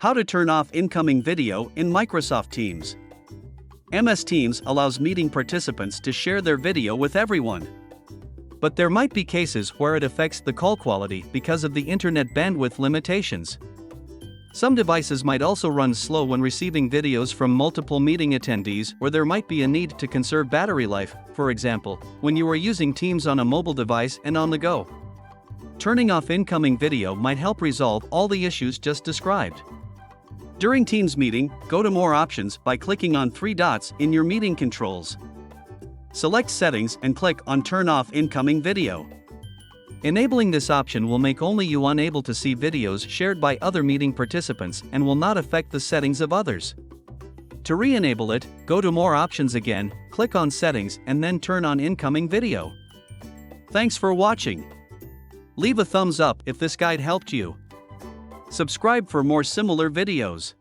How to turn off incoming video in Microsoft Teams. MS Teams allows meeting participants to share their video with everyone. But there might be cases where it affects the call quality because of the internet bandwidth limitations. Some devices might also run slow when receiving videos from multiple meeting attendees, or there might be a need to conserve battery life, for example, when you are using Teams on a mobile device and on the go. Turning off incoming video might help resolve all the issues just described. During Teams meeting, go to More Options by clicking on 3 dots in your meeting controls. Select Settings and click on Turn off incoming video. Enabling this option will make only you unable to see videos shared by other meeting participants and will not affect the settings of others. To re-enable it, go to More Options again, click on Settings and then turn on incoming video. Thanks for watching. Leave a thumbs up if this guide helped you. Subscribe for more similar videos.